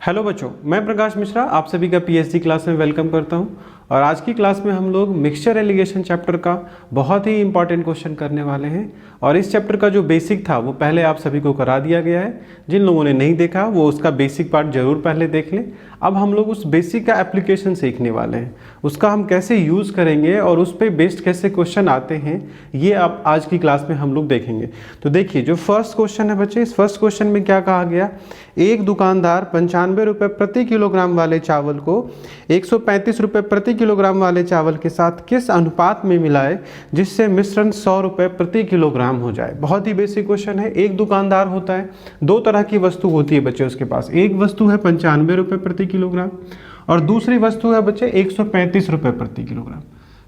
Hello बच्चों, मैं प्रकाश मिश्रा आप सभी का पीएचडी क्लास में वेलकम करता हूं। और आज की क्लास में हम लोग मिक्सचर एलिगेशन चैप्टर का बहुत ही इंपॉर्टेंट क्वेश्चन करने वाले हैं। और इस चैप्टर का जो बेसिक था वो पहले आप सभी को करा दिया गया है। जिन लोगों ने नहीं देखा वो उसका बेसिक पार्ट जरूर पहले देख लें। अब हम लोग उस बेसिक का एप्लीकेशन सीखने वाले हैं, उसका हम कैसे यूज़ करेंगे और उस पर बेस्ड कैसे क्वेश्चन आते हैं ये आप आज की क्लास में हम लोग देखेंगे। तो देखिए, जो फर्स्ट क्वेश्चन है बच्चे, इस फर्स्ट क्वेश्चन में क्या कहा गया, एक दुकानदार 95 रुपये प्रति किलोग्राम वाले चावल को 135 रुपये प्रति किलोग्राम वाले चावल के साथ किस अनुपात में मिलाए जिससे मिश्रण 100 रुपये प्रति किलोग्राम हो जाए। बहुत ही बेसिक क्वेश्चन है। एक दुकानदार होता है, दो तरह की वस्तु होती है बच्चे उसके पास। एक वस्तु है 95 रुपये प्रति किलोग्राम और दूसरी वस्तु है बच्चे 135 रुपये प्रति किलोग्राम।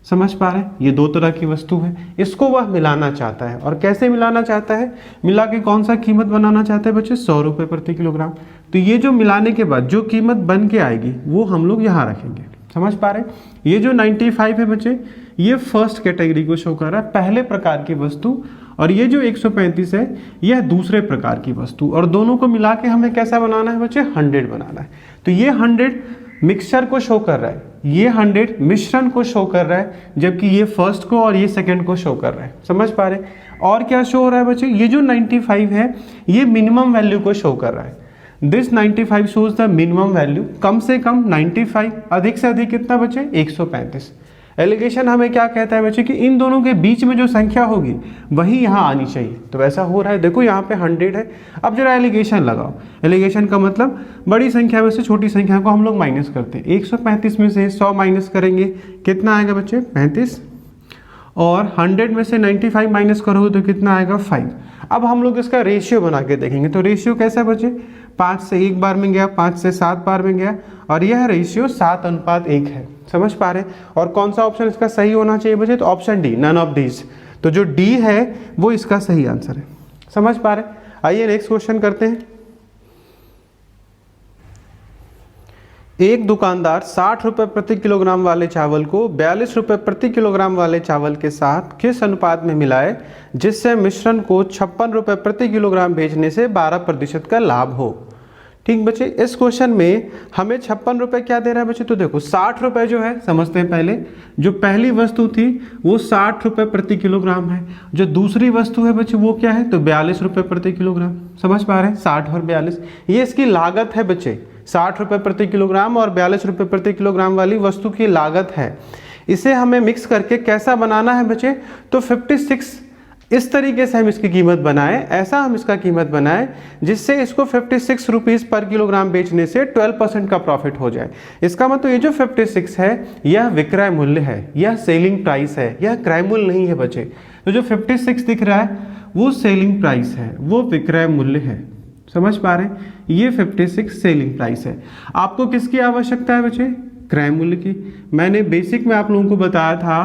समझ पा रहे हैं? ये दो तरह की वस्तु है। इसको वह मिलाना चाहता है। और कैसे मिलाना चाहता है? मिला के कौन सा कीमत बनाना चाहता है बच्चे? 100 रुपये प्रति किलोग्राम। तो ये जो मिलाने के बाद जो कीमत बन के आएगी वो हम लोग यहाँ रखेंगे। समझ पा रहे हैं? ये जो 95 है बच्चे, ये फर्स्ट कैटेगरी को शो कर रहा है, पहले प्रकार की वस्तु। और ये जो 135 है यह दूसरे प्रकार की वस्तु। और दोनों को मिला के हमें कैसा बनाना है बच्चे? 100 बनाना है। तो ये 100 मिक्सचर को शो कर रहा है, ये 100 मिश्रण को शो कर रहा है, जबकि ये फर्स्ट को और ये सेकंड को शो कर रहा है। समझ पा रहे हैं? और क्या शो हो रहा है बच्चे? ये जो 95 है ये मिनिमम वैल्यू को शो कर रहा है। This 95 shows the minimum value. कम से कम 95, अधिक से अधिक कितना बच्चे? 135। एलिगेशन हमें क्या कहता है बच्चे कि इन दोनों के बीच में जो संख्या होगी वही यहाँ आनी चाहिए। तो वैसा हो रहा है। देखो यहाँ पे 100 है। अब जरा एलिगेशन लगाओ। एलिगेशन का मतलब बड़ी संख्या में से छोटी संख्या को हम लोग माइनस करते हैं। 135 में से 100 माइनस करेंगे, कितना आएगा बच्चे? 35। और 100 में से 95 माइनस करोगे तो कितना आएगा? 5। अब हम लोग इसका रेशियो बना के देखेंगे। तो रेशियो कैसा बचे? 5 से 1 बार में गया, 5 से 7 बार में गया, और यह रेशियो 7:1 है। समझ पा रहे हैं? और कौन सा ऑप्शन इसका सही होना चाहिए बच्चे? तो ऑप्शन डी, नन ऑफ डीज। तो जो डी है वो इसका सही आंसर है। समझ पा रहे हैं? आइए नेक्स्ट क्वेश्चन करते हैं। एक दुकानदार 60 रुपये प्रति किलोग्राम वाले चावल को 42 रुपये प्रति किलोग्राम वाले चावल के साथ किस अनुपात में मिलाए जिससे मिश्रण को 56 रुपये प्रति किलोग्राम बेचने से 12% का लाभ हो। ठीक बच्चे, इस क्वेश्चन में हमें 56 रुपये क्या दे रहा है बच्चे? तो देखो 60 रुपये जो है, समझते हैं पहले, जो पहली वस्तु थी वो 60 रुपये प्रति किलोग्राम है। जो दूसरी वस्तु है बच्चे वो क्या है? तो 42 रुपये प्रति किलोग्राम। समझ पा रहे हैं? 60 और 42 ये इसकी लागत है बच्चे। 60 रुपये प्रति किलोग्राम और 42 रुपये प्रति किलोग्राम वाली वस्तु की लागत है। इसे हमें मिक्स करके कैसा बनाना है बच्चे? तो 56 इस तरीके से हम इसकी कीमत बनाएं, ऐसा हम इसका कीमत बनाएं जिससे इसको 56 रुपीज़ पर किलोग्राम बेचने से 12% का प्रॉफिट हो जाए। इसका मतलब ये जो 56 है यह विक्रय मूल्य है, यह सेलिंग प्राइस है, यह क्रय मूल्य नहीं है बच्चे। तो जो 56 दिख रहा है वो सेलिंग प्राइस है, वो विक्रय मूल्य है। समझ पा रहे हैं? ये 56 सेलिंग प्राइस है। आपको किसकी आवश्यकता है बच्चे? क्रय मूल्य की। मैंने बेसिक में आप लोगों को बताया था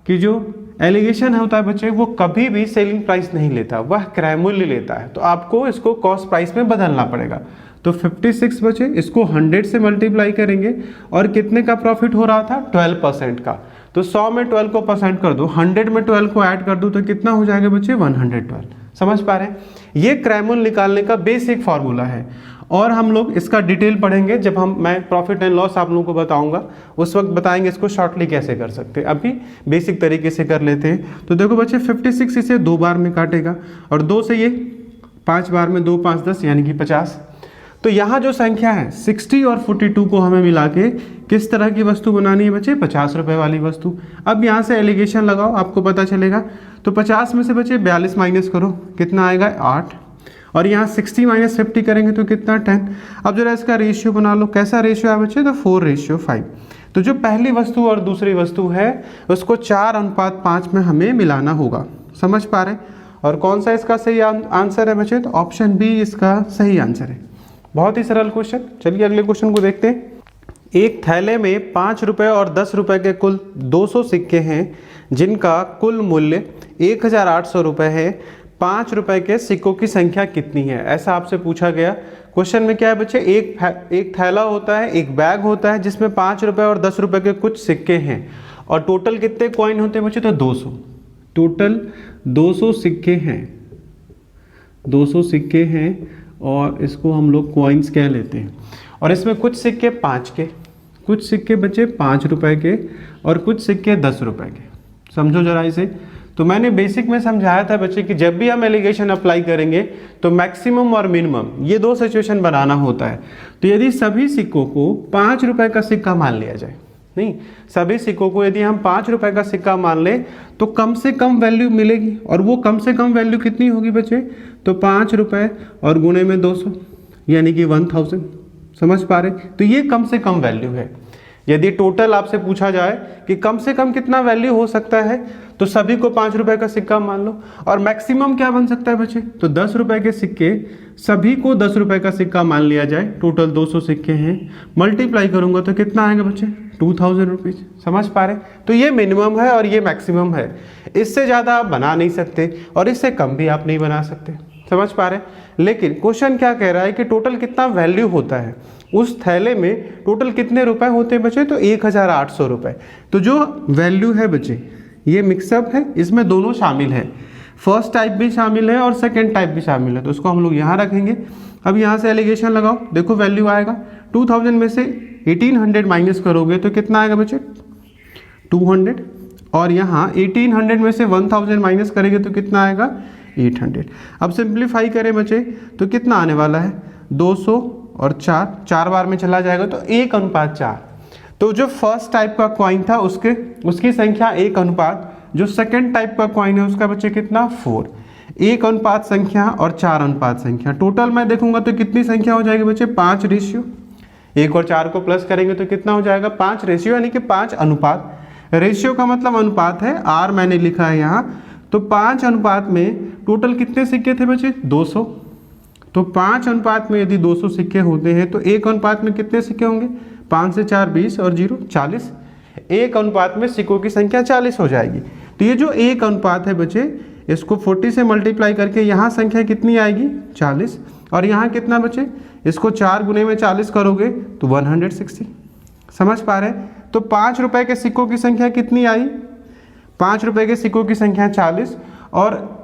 कि जो एलिगेशन होता है बच्चे वो कभी भी सेलिंग प्राइस नहीं लेता, वह क्रय मूल्य लेता है। तो आपको इसको कॉस्ट प्राइस में बदलना पड़ेगा। तो 56 बच्चे इसको 100 से मल्टीप्लाई करेंगे और कितने का प्रॉफिट हो रहा था? 12% का। तो 100 में 12 को परसेंट कर दो, 100 में 12 को ऐड कर दो तो कितना हो जाएगा बच्चे? 112। समझ पा रहे हैं? ये क्रय मूल्य निकालने का बेसिक फार्मूला है। और हम लोग इसका डिटेल पढ़ेंगे जब मैं प्रॉफिट एंड लॉस आप लोगों को बताऊंगा, उस वक्त बताएंगे इसको शॉर्टली कैसे कर सकते हैं। अभी बेसिक तरीके से कर लेते हैं। तो देखो बच्चे 56 इसे 2 बार में काटेगा और 2 से ये 5 बार में, 2 5 10 यानी कि 50। तो यहाँ जो संख्या है 60 और 42 को हमें मिला के किस तरह की वस्तु बनानी है बच्चे? 50 रुपये वाली वस्तु। अब यहाँ से एलिगेशन लगाओ, आपको पता चलेगा। तो 50 में से बच्चे 42 माइनस करो, कितना आएगा? 8। और यहाँ 60 माइनस 50 करेंगे तो कितना? 10। अब जरा इसका रेशियो बना लो। कैसा रेशियो है बच्चे? तो 4:5। तो जो पहली वस्तु और दूसरी वस्तु है उसको 4:5 में हमें मिलाना होगा। समझ पा रहे हैं? और कौन सा इसका सही आंसर है बच्चे? तो ऑप्शन बी इसका सही आंसर है। बहुत ही सरल क्वेश्चन। चलिए अगले क्वेश्चन को देखते हैं। एक थैले में 5 रुपये और 10 रुपये के कुल 200 सिक्के हैं जिनका कुल मूल्य 1800 रुपये है। 5 रुपये के सिक्कों की संख्या कितनी है? ऐसा आपसे पूछा गया। क्वेश्चन में क्या है बच्चे? एक थैला होता है, एक बैग होता है जिसमें 5 रुपये और 10 रुपये के कुछ सिक्के हैं और टोटल कितने कॉइन होते हैं बच्चे? तो 200। टोटल 200 सिक्के हैं, 200 सिक्के हैं और इसको हम लोग कॉइन्स कह लेते हैं। और इसमें कुछ सिक्के 5 के, कुछ सिक्के बचे 5 रुपए के और कुछ सिक्के 10 रुपए के। समझो जरा इसे। तो मैंने बेसिक में समझाया था बच्चे कि जब भी हम एलिगेशन अप्लाई करेंगे तो मैक्सिमम और मिनिमम ये दो सिचुएशन बनाना होता है। तो यदि सभी सिक्कों को 5 रुपए का सिक्का मान लिया जाए, नहीं, सभी सिक्कों को यदि हम 5 रुपए का सिक्का मान लें तो कम से कम वैल्यू मिलेगी। और वो कम से कम वैल्यू कितनी होगी बच्चे? तो 5 रुपए और गुणे में 200 यानी कि 1000। समझ पा रहे? तो ये कम से कम वैल्यू है। यदि टोटल आपसे पूछा जाए कि कम से कम कितना वैल्यू हो सकता है तो सभी को 5 रुपए का सिक्का मान लो। और मैक्सिमम क्या बन सकता है बच्चे? तो 10 रुपए के सिक्के सभी को 10 रुपए का सिक्का मान लिया जाए। टोटल 200 सिक्के हैं, मल्टीप्लाई करूंगा तो कितना आएगा बच्चे? 2000 रुपीज। समझ पा रहे? तो ये मिनिमम है और ये मैक्सिमम है। इससे ज़्यादा आप बना नहीं सकते और इससे कम भी आप नहीं बना सकते। समझ पा रहे? लेकिन क्वेश्चन क्या कह रहा है कि टोटल कितना वैल्यू होता है, उस थैले में टोटल कितने रुपए होते हैं बच्चे? तो 1800 रुपए। तो जो वैल्यू है बच्चे ये मिक्सअप है, इसमें दोनों शामिल है, फर्स्ट टाइप भी शामिल है और सेकेंड टाइप भी शामिल है। तो उसको हम लोग यहाँ रखेंगे। अब यहाँ से एलिगेशन लगाओ, देखो वैल्यू आएगा 2000 में से 1800 माइनस करोगे तो कितना आएगा बच्चे? 200। और यहाँ 1800 में से 1000 माइनस करेंगे तो कितना आएगा? 800। अब सिंप्लीफाई करें बच्चे तो कितना आने वाला है? 200 और 4 बार में चला जाएगा तो 1:4। तो जो फर्स्ट टाइप का कॉइन था उसकी संख्या 1 जो सेकंड टाइप का कॉइन है उसका बच्चे कितना? 4। 1 संख्या और 4 संख्या, टोटल मैं देखूंगा तो कितनी संख्या हो जाएगी बच्चे? 5 रेशियो। 1 और 4 को प्लस करेंगे तो कितना हो जाएगा? 5 रेशियो, यानी कि 5 अनुपात। रेशियो का मतलब अनुपात है, आर मैंने लिखा है यहाँ। तो 5 अनुपात में टोटल कितने सिक्के थे बच्चे? 200। तो 5 अनुपात में यदि 200 सिक्के होते हैं तो 1 अनुपात में कितने सिक्के होंगे? 5 से 4 20 और 0 40। 1 अनुपात में सिक्कों की संख्या 40 हो जाएगी। तो ये जो 1 अनुपात है बच्चे, इसको 40 से मल्टीप्लाई करके यहाँ संख्या कितनी आएगी? 40। और यहाँ कितना बच्चे? इसको 4 गुने में 40 करोगे तो 160। समझ पा रहे? तो 5 रुपए के सिक्कों की संख्या कितनी आई? 5 रुपए के सिक्कों की संख्या 40 और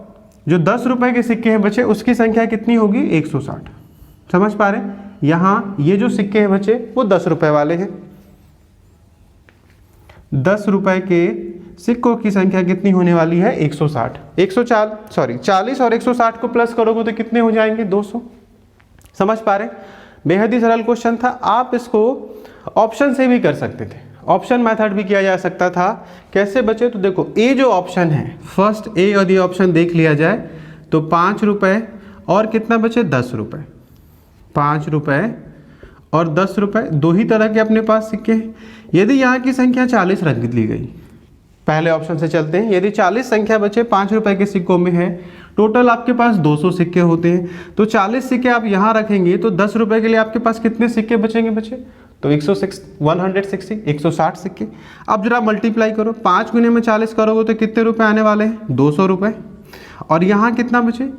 जो 10 रुपए के सिक्के हैं बच्चे उसकी संख्या कितनी होगी? 160। समझ पा रहे? यहाँ ये जो सिक्के हैं बच्चे वो 10 रुपए वाले हैं। 10 रुपए के सिक्कों की संख्या कितनी होने वाली है? 160। 40 और 160 को प्लस करोगे तो कितने हो जाएंगे? 200। समझ पा रहे? बेहद ही सरल क्वेश्चन था। आप इसको ऑप्शन से भी कर सकते थे, ऑप्शन मेथड भी किया जा सकता था। कैसे बचे? तो देखो ए जो ऑप्शन है, फर्स्ट ए यदि ऑप्शन देख लिया जाए तो 5 रुपए और कितना बचे? 10 रुपए। 5 रुपए और 10 रुपए, दो ही तरह के अपने पास सिक्के हैं। यदि यहाँ की संख्या 40 रख ली गई, पहले ऑप्शन से चलते हैं। यदि 40 संख्या बचे 5 रुपए के सिक्कों में है, टोटल आपके पास 200 सिक्के होते हैं, तो 40 सिक्के आप यहाँ रखेंगे तो 10 रुपए के लिए आपके पास कितने सिक्के बचेंगे बच्चे? तो 160 सिक्के। अब जरा मल्टीप्लाई करो, 5 गुने में 40 करोगे तो कितने रुपए आने वाले हैं? 200 रुपए। और यहाँ कितना बचे?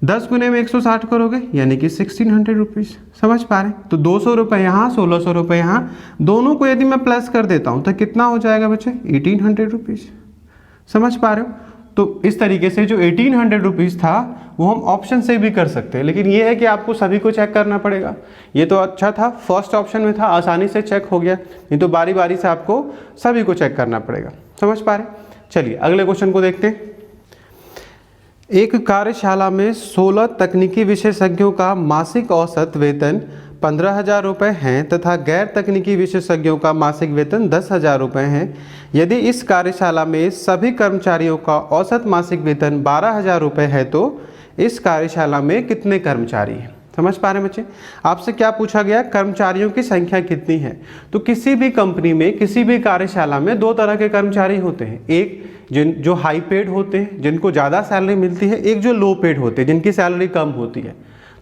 10 गुने में 160 करोगे यानी कि 1600 रुपीज़। समझ पा रहे? तो 200 रुपये यहाँ, 1600 रुपये यहाँ, दोनों को यदि मैं प्लस कर देता हूँ तो कितना हो जाएगा बच्चे? 1800 रुपीज़। समझ पा रहे हो? तो इस तरीके से जो 1800 रुपीज़ था वो हम ऑप्शन से भी कर सकते हैं, लेकिन ये है कि आपको सभी को चेक करना पड़ेगा। ये तो अच्छा था, फर्स्ट ऑप्शन में था, आसानी से चेक हो गया, नहीं तो बारी बारी से आपको सभी को चेक करना पड़ेगा। समझ पा रहे? चलिए अगले क्वेश्चन को देखते हैं। एक कार्यशाला में 16 तकनीकी विशेषज्ञों का मासिक औसत वेतन 15,000 रुपये हैं तथा गैर तकनीकी विशेषज्ञों का मासिक वेतन 10,000 रुपये हैं। यदि इस कार्यशाला में सभी कर्मचारियों का औसत मासिक वेतन 12,000 रुपये है तो इस कार्यशाला में कितने कर्मचारी हैं? समझ पा रहे हैं बच्चे? आपसे क्या पूछा गया? कर्मचारियों की संख्या कितनी है। तो किसी भी कंपनी में, किसी भी कार्यशाला में 2 तरह के कर्मचारी होते हैं। एक जो हाई पेड होते हैं, जिनको ज़्यादा सैलरी मिलती है, एक जो लो पेड होते हैं, जिनकी सैलरी कम होती है।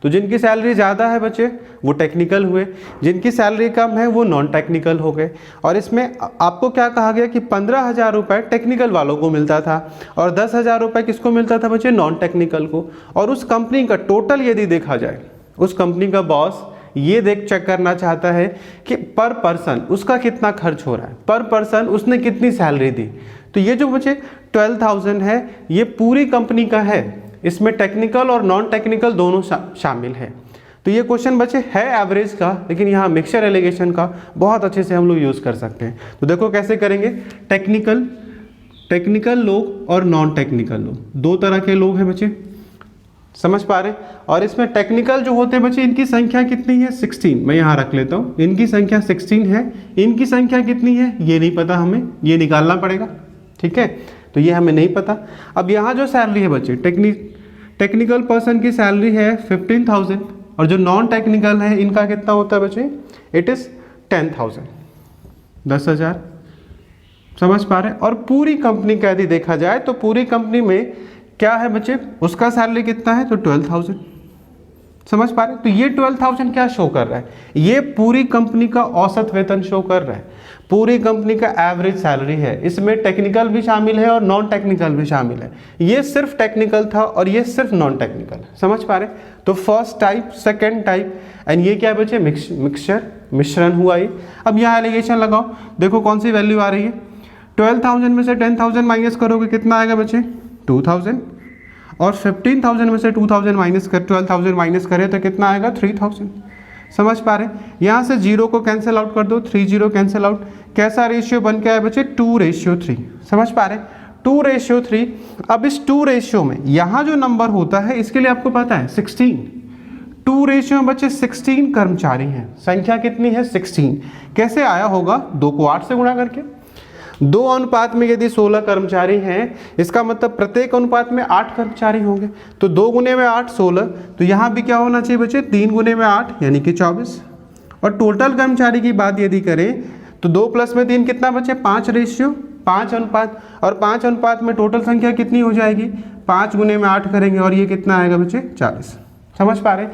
तो जिनकी सैलरी ज़्यादा है बच्चे वो टेक्निकल हुए, जिनकी सैलरी कम है वो नॉन टेक्निकल हो गए। और इसमें आपको क्या कहा गया कि 15,000 रुपये टेक्निकल वालों को मिलता था और 10,000 रुपये किसको मिलता था बच्चे? नॉन टेक्निकल को। और उस कंपनी का टोटल यदि देखा जाए, उस कंपनी का बॉस ये चेक करना चाहता है कि पर पर्सन उसका कितना खर्च हो रहा है, पर पर्सन उसने कितनी सैलरी दी। तो ये जो बच्चे 12,000 है ये पूरी कंपनी का है, इसमें टेक्निकल और नॉन टेक्निकल दोनों शामिल है। तो तो ये क्वेश्चन बच्चे है एवरेज का, लेकिन यहाँ मिक्सचर एलिगेशन का बहुत अच्छे से हम लोग यूज़ कर सकते हैं। तो देखो कैसे करेंगे, टेक्निकल लोग और नॉन टेक्निकल लोग, दो तरह के लोग हैं बच्चे, समझ पा रहे। और इसमें टेक्निकल जो होते हैं बच्चे, इनकी संख्या कितनी है 16, मैं यहाँ रख लेता हूँ, इनकी संख्या 16 है। इनकी संख्या कितनी है ये नहीं पता, हमें ये निकालना पड़ेगा, ठीक है, तो ये हमें नहीं पता। अब यहाँ जो सैलरी है बच्चे, टेक्निकल पर्सन की सैलरी है 15,000, और जो नॉन टेक्निकल है इनका कितना होता है बच्चे, इट इज़ 10,000, 10,000, समझ पा रहे। और पूरी कंपनी का यदि देखा जाए तो पूरी कंपनी में क्या है बच्चे, उसका सैलरी कितना है, तो 12,000, समझ पा रहे। तो ये 12,000 क्या शो कर रहा है, ये पूरी कंपनी का औसत वेतन शो कर रहा है, पूरी कंपनी का एवरेज सैलरी है। इसमें टेक्निकल भी शामिल है और नॉन टेक्निकल भी शामिल है। ये सिर्फ टेक्निकल था और ये सिर्फ नॉन टेक्निकल, समझ पा रहे। तो first type, second type, and ये क्या है बच्चे, मिक्सचर, मिश्रण हुआ ये। अब यहाँ एलिगेशन लगाओ, देखो कौन सी वैल्यू आ रही है, 12,000 में से 10,000 माइनस करोगे कितना आएगा बच्चे, 2,000, और 15,000 में से 2,000 माइनस कर 12,000 माइनस करें तो कितना आएगा, 3,000, समझ पा रहे। यहाँ से 0 को कैंसिल आउट कर दो, 3 0 कैंसिल आउट, कैसा रेशियो बन के आया बच्चे, 2:3, समझ पा रहे, 2:3। अब इस 2 रेशियो में यहाँ जो नंबर होता है इसके लिए आपको पता है 16, 2 रेशियो में बच्चे 16 कर्मचारी हैं, संख्या कितनी है 16, कैसे आया होगा, 2 को 8 से गुणा करके। 2 अनुपात में यदि 16 कर्मचारी हैं, इसका मतलब प्रत्येक अनुपात में 8 कर्मचारी होंगे, तो 2 गुने में 8 16, तो यहाँ भी क्या होना चाहिए बच्चे, 3 गुने में 8 यानी कि 24। और टोटल कर्मचारी की बात यदि करें तो 2 प्लस में 3 कितना बच्चे, 5 रेशियो 5 अनुपात, और 5 अनुपात में टोटल संख्या कितनी हो जाएगी, 5 गुने में 8 करेंगे और ये कितना आएगा बच्चे, 40, समझ पा रहे।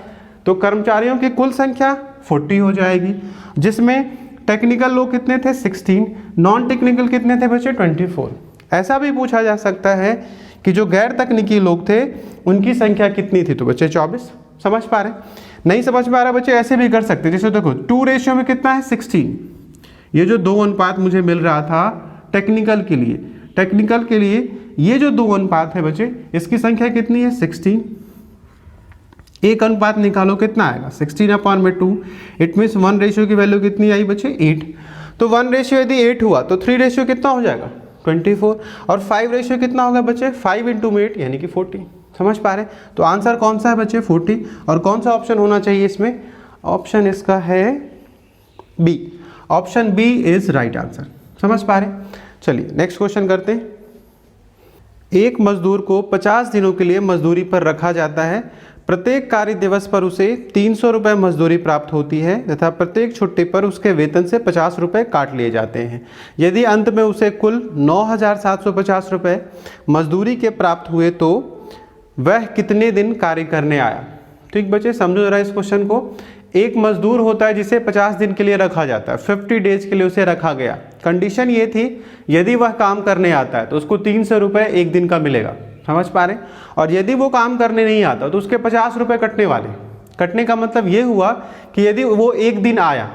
तो कर्मचारियों की कुल संख्या 40 हो जाएगी, जिसमें टेक्निकल लोग कितने थे 16, नॉन टेक्निकल कितने थे बच्चे 24। ऐसा भी पूछा जा सकता है कि जो गैर तकनीकी लोग थे उनकी संख्या कितनी थी, तो बच्चे 24, समझ पा रहे। नहीं समझ पा रहा बच्चे, ऐसे भी कर सकते, जैसे देखो 2 रेशियो में कितना है 16, ये जो 2 अनुपात मुझे मिल रहा था टेक्निकल के लिए ये जो 2 अनुपात है बच्चे, इसकी संख्या कितनी है 16, एक अनुपात निकालो कितना आएगा 16/2, इट मीन्स 1 रेशियो की वैल्यू कितनी आई बच्चे 8। तो 1 रेशियो यदि 8 हुआ तो 3 रेशियो कितना हो जाएगा 24, और 5 रेशियो कितना होगा बच्चे 5 × 8 यानी कि 40, समझ पा रहे। तो आंसर कौन सा है बच्चे 40, और कौन सा ऑप्शन होना चाहिए इसमें, ऑप्शन इसका है B, option B is right answer, समझ पा रहे। चलिए नेक्स्ट क्वेश्चन करते हैं। एक मजदूर को 50 दिनों के लिए मजदूरी पर रखा जाता है, प्रत्येक कार्य दिवस पर उसे 300 रुपये मजदूरी प्राप्त होती है तथा प्रत्येक छुट्टी पर उसके वेतन से 50 रुपये काट लिए जाते हैं। यदि अंत में उसे कुल 9,750 रुपये मजदूरी के प्राप्त हुए तो वह कितने दिन कार्य करने आया। ठीक बच्चे, समझो जरा इस क्वेश्चन को। एक मजदूर होता है जिसे 50 दिन के लिए रखा जाता है, 50 डेज के लिए उसे रखा गया। कंडीशन ये थी यदि वह काम करने आता है तो उसको 300 रुपये एक दिन का मिलेगा, समझ पा रहे। और यदि वो काम करने नहीं आता तो उसके 50 रुपये कटने वाले। कटने का मतलब ये हुआ कि यदि वो एक दिन आया,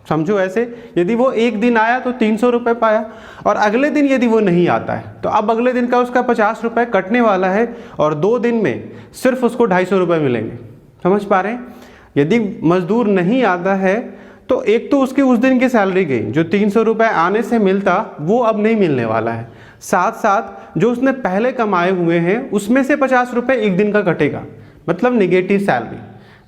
समझो ऐसे, यदि वो एक दिन आया तो 300 रुपये पाया, और अगले दिन यदि वो नहीं आता है तो अब अगले दिन का उसका 50 रुपये कटने वाला है, और 2 दिन में सिर्फ उसको 250 रुपये मिलेंगे, समझ पा रहे हैं। यदि मजदूर नहीं आता है तो एक तो उसकी उस दिन की सैलरी गई, जो 300 रुपये आने से मिलता वो अब नहीं मिलने वाला है, साथ साथ जो उसने पहले कमाए हुए हैं उसमें से 50 रुपये एक दिन का कटेगा, मतलब निगेटिव सैलरी।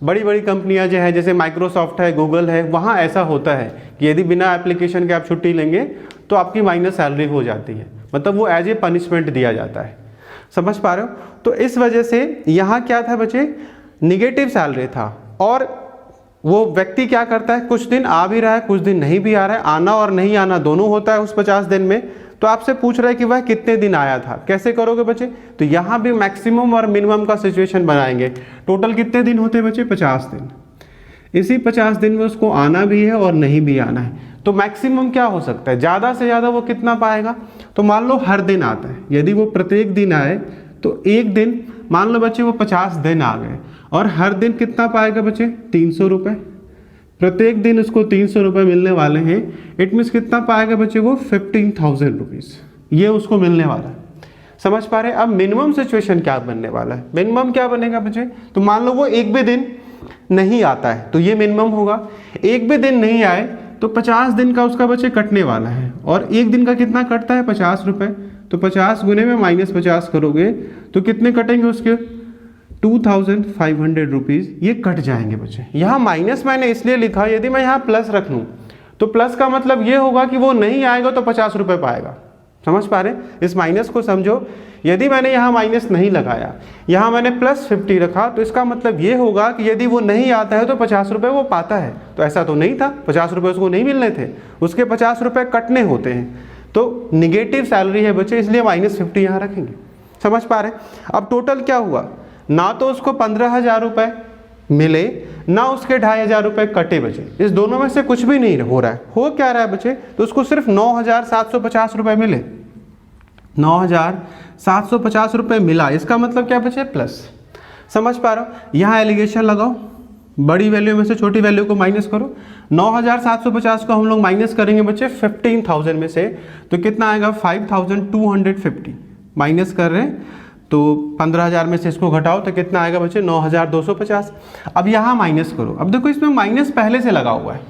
बड़ी बड़ी कंपनियां जो है जैसे माइक्रोसॉफ्ट है, गूगल है, वहाँ ऐसा होता है कि यदि बिना एप्लीकेशन के आप छुट्टी लेंगे तो आपकी माइनस सैलरी हो जाती है, मतलब वो एज ए पनिशमेंट दिया जाता है, समझ पा रहे हो। तो इस वजह से यहाँ क्या था बच्चे, निगेटिव सैलरी था, और वो व्यक्ति क्या करता है, कुछ दिन आ भी रहा है कुछ दिन नहीं भी आ रहा है, आना और नहीं आना दोनों होता है उस 50 दिन में। तो आपसे पूछ रहा है कि वह कितने दिन आया था, कैसे करोगे बच्चे, तो यहाँ भी मैक्सिमम और मिनिमम का सिचुएशन बनाएंगे। टोटल कितने दिन होते हैं बच्चे, 50 दिन। इसी 50 दिन में उसको आना भी है और नहीं भी आना है, तो मैक्सिमम क्या हो सकता है, ज़्यादा से ज़्यादा वो कितना पाएगा। तो मान लो हर दिन आता है, यदि वो प्रत्येक दिन आए तो एक दिन, मान लो बच्चे वो 50 दिन आ गए, और हर दिन कितना पाएगा बच्चे 300 रुपये, प्रत्येक दिन उसको 300 रुपये मिलने वाले हैं। इट मीन्स कितना पाएगा बच्चे वो 15,000 रुपीज़, ये उसको मिलने वाला है, समझ पा रहे हैं। अब मिनिमम सिचुएशन क्या बनने वाला है, मिनिमम क्या बनेगा बच्चे, तो मान लो वो एक भी दिन नहीं आता है तो ये मिनिमम होगा। एक भी दिन नहीं आए तो 50 दिन का उसका बच्चे कटने वाला है, और एक दिन का कितना कटता है 50 रुपये, तो 50 गुने में -50 करोगे तो कितने कटेंगे उसके 2500 रुपीज़ ये कट जाएंगे बच्चे। यहाँ माइनस मैंने इसलिए लिखा, यदि मैं यहाँ प्लस रख लूँ तो प्लस का मतलब ये होगा कि वो नहीं आएगा तो 50 रुपये पाएगा। समझ पा रहे हैं? इस माइनस को समझो। यदि मैंने यहाँ माइनस नहीं लगाया, यहाँ मैंने +50 रखा, तो इसका मतलब ये होगा कि यदि वो नहीं आता है तो 50 रुपये वो पाता है। तो ऐसा तो नहीं था, 50 रुपये उसको नहीं मिलने थे, उसके 50 रुपये कटने होते हैं, तो निगेटिव सैलरी है बच्चे, इसलिए -50 यहाँ रखेंगे। समझ पा रहे हैं? अब टोटल क्या हुआ, ना तो उसको 15,000 रुपये मिले, ना उसके 2,500 रुपये कटे बचे। इस दोनों में से कुछ भी नहीं हो रहा है। हो क्या रहा है बच्चे, तो उसको सिर्फ 9,750 रुपये मिले, 9,750 रुपये मिला। इसका मतलब क्या बचे, प्लस। समझ पा रहे हो? यहाँ एलिगेशन लगाओ, बड़ी वैल्यू में से छोटी वैल्यू को माइनस करो। 9,750 को हम लोग माइनस करेंगे बच्चे 15,000 में से, तो कितना आएगा 5,250। माइनस कर रहे हैं तो 15,000 में से इसको घटाओ तो कितना आएगा बच्चे 9,250। अब यहाँ माइनस करो। अब देखो इसमें माइनस पहले से लगा हुआ है।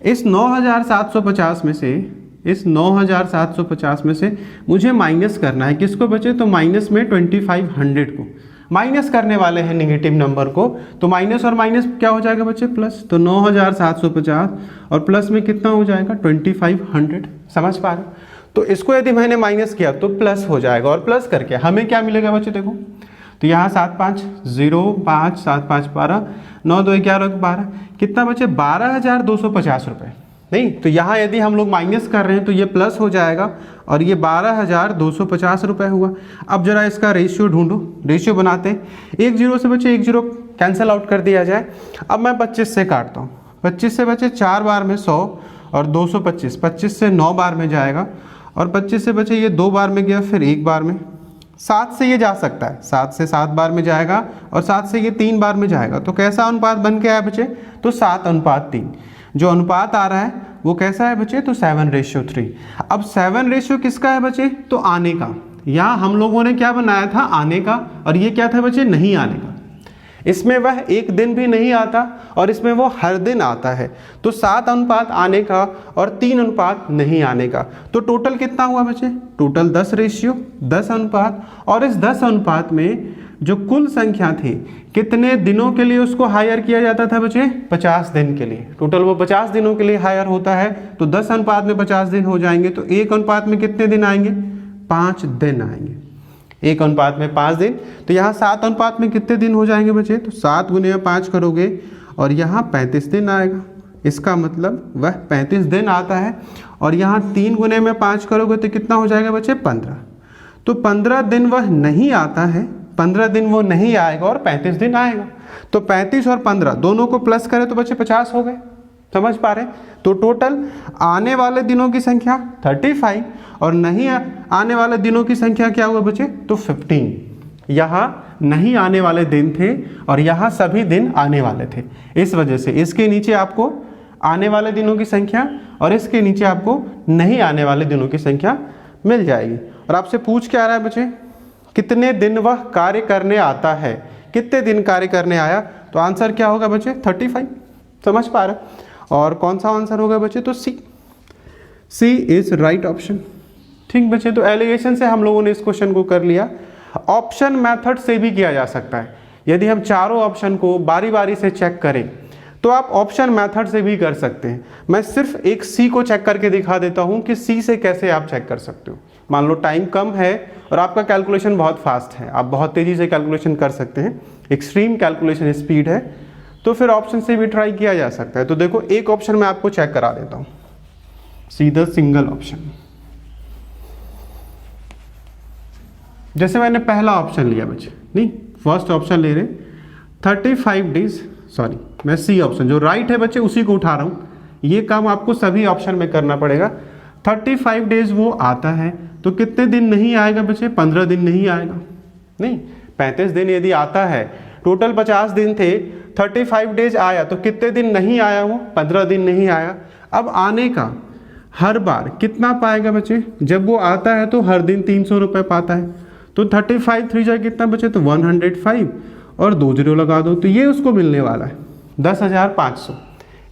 इस 9,750 में से, इस 9,750 में से मुझे माइनस करना है किसको बच्चे, तो माइनस में 2,500 को माइनस करने वाले हैं, निगेटिव नंबर को। तो माइनस और माइनस क्या हो जाएगा बच्चे, प्लस। तो 9,750 और प्लस में कितना हो जाएगा 2,500। समझ पा रहे हो? तो इसको यदि मैंने माइनस किया तो प्लस हो जाएगा, और प्लस करके हमें क्या मिलेगा बच्चे, देखो तो यहाँ 7 5 0 5 7 5 12 9 2 11 12 कितना बचे 12,250 रुपये। नहीं, तो यहाँ यदि हम लोग माइनस कर रहे हैं तो ये प्लस हो जाएगा, और ये 12,250 रुपये हुआ। अब जरा इसका रेशियो ढूंढो, रेशियो बनाते हैं। 1 0 से बचे 1 0 कैंसिल आउट कर दिया जाए। अब मैं 25 से काटता हूँ, 25 से बचे 4 बार में 100 और 225, 25 से 9 बार में जाएगा, और 25 से बचे ये 2 बार में गया, फिर 1 बार में। 7 से ये जा सकता है, 7 से 7 बार में जाएगा, और 7 से ये 3 बार में जाएगा। तो कैसा अनुपात बन के आया बच्चे, तो 7:3। जो अनुपात आ रहा है वो कैसा है बच्चे, तो 7:3। अब 7 रेशियो किसका है बच्चे, तो आने का। यहाँ हम लोगों ने क्या बनाया था, आने का, और ये क्या था बच्चे, नहीं आने का। इसमें वह एक दिन भी नहीं आता और इसमें वो हर दिन आता है। तो 7 अनुपात आने का और 3 अनुपात नहीं आने का। तो टोटल कितना हुआ बच्चे, टोटल 10 रेशियो 10 अनुपात। और इस 10 अनुपात में जो कुल संख्या थी, कितने दिनों के लिए उसको हायर किया जाता था बच्चे, 50 दिन के लिए। टोटल वो 50 दिनों के लिए हायर होता है। तो 10 अनुपात में 50 दिन हो जाएंगे, तो 1 अनुपात में कितने दिन आएंगे, 5 दिन आएंगे। 1 अनुपात में 5 दिन। तो यहाँ 7 अनुपात में कितने दिन हो जाएंगे बच्चे, तो 7 गुने में 5 करोगे और यहाँ 35 दिन आएगा। इसका मतलब वह 35 दिन आता है। और यहाँ 3 गुने में 5 करोगे तो कितना हो जाएगा बच्चे, 15। तो 15 दिन वह नहीं आता है, 15 दिन वो नहीं आएगा और 35 दिन आएगा। तो 35 और 15 दोनों को प्लस करें तो बच्चे 50 हो गए। समझ पा रहे हैं? तो टोटल आने वाले दिनों की संख्या 35 और नहीं आने वाले दिनों की संख्या क्या हुआ बच्चे, तो 15। यहाँ नहीं आने वाले दिन थे और यहाँ सभी दिन आने वाले थे। इस वजह से इसके नीचे आपको आने वाले दिनों की संख्या और इसके नीचे आपको नहीं आने वाले दिनों की संख्या मिल जाएगी। और आपसे पूछ क्या रहा है बच्चे, कितने दिन वह कार्य करने आता है, कितने दिन कार्य करने आया, तो आंसर क्या होगा बच्चे, 35। समझ पा रहे? और कौन सा आंसर होगा बच्चे, तो सी इज राइट ऑप्शन। ठीक बच्चे, तो एलिगेशन से हम लोगों ने इस क्वेश्चन को कर लिया। ऑप्शन मेथड से भी किया जा सकता है। यदि हम चारों ऑप्शन को बारी बारी से चेक करें तो आप ऑप्शन मेथड से भी कर सकते हैं। मैं सिर्फ एक सी को चेक करके दिखा देता हूं कि सी से कैसे आप चेक कर सकते हो। मान लो टाइम कम है और आपका कैलकुलेशन बहुत फास्ट है, आप बहुत तेजी से कैलकुलेशन कर सकते हैं, एक्सट्रीम कैलकुलेशन स्पीड है, तो फिर ऑप्शन से भी ट्राई किया जा सकता है। तो देखो एक ऑप्शन मैं आपको चेक करा देता हूँ, सीधा सिंगल ऑप्शन। जैसे मैंने पहला ऑप्शन लिया बच्चे, नहीं फर्स्ट ऑप्शन ले रहे 35 डेज, सॉरी मैं सी ऑप्शन जो राइट है बच्चे उसी को उठा रहा हूँ। ये काम आपको सभी ऑप्शन में करना पड़ेगा। 35 डेज वो आता है तो कितने दिन नहीं आएगा बच्चे, 15 दिन नहीं आएगा। नहीं, 35 दिन यदि आता है, टोटल 50 दिन थे, 35 डेज आया तो कितने दिन नहीं आया, वो 15 दिन नहीं आया। अब आने का हर बार कितना पाएगा बच्चे, जब वो आता है तो हर दिन 300 रुपये पाता है। तो 35 3 जा कितना बचे, तो 105 और 2 जीरो लगा दो तो ये उसको मिलने वाला है। 10,500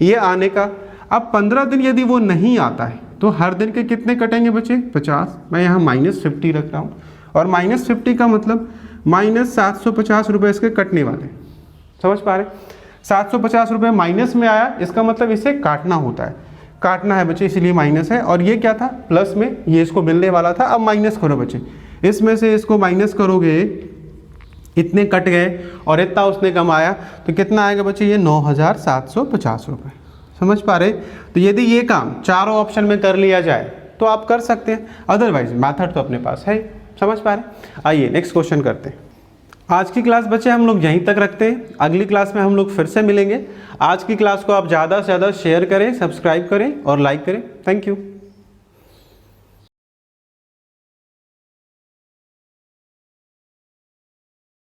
ये आने का। अब 15 दिन यदि वो नहीं आता है तो हर दिन के कितने कटेंगे बच्चे? 50। मैं यहाँ -50 रख रहा हूँ, और -50 का मतलब -750 रुपये इसके कटने वाले। समझ पा रहे? 750 रुपये माइनस में आया, इसका मतलब इसे काटना होता है, काटना है बच्चे, इसलिए माइनस है। और ये क्या था? प्लस में, ये इसको मिलने वाला था। अब माइनस करो बच्चे, इसमें से इसको माइनस करोगे, इतने कट गए और इतना उसने कमाया, तो कितना आएगा बच्चे? ये 9,750 रुपये। समझ पा रहे? तो यदि ये काम चारों ऑप्शन में कर लिया जाए तो आप कर सकते हैं, अदरवाइज मैथड तो अपने पास है। समझ पा रहे? आइए नेक्स्ट क्वेश्चन करते हैं। आज की क्लास बच्चे हम लोग यहीं तक रखते हैं, अगली क्लास में हम लोग फिर से मिलेंगे। आज की क्लास को आप ज़्यादा से ज़्यादा शेयर करें, सब्सक्राइब करें और लाइक करें। Thank you.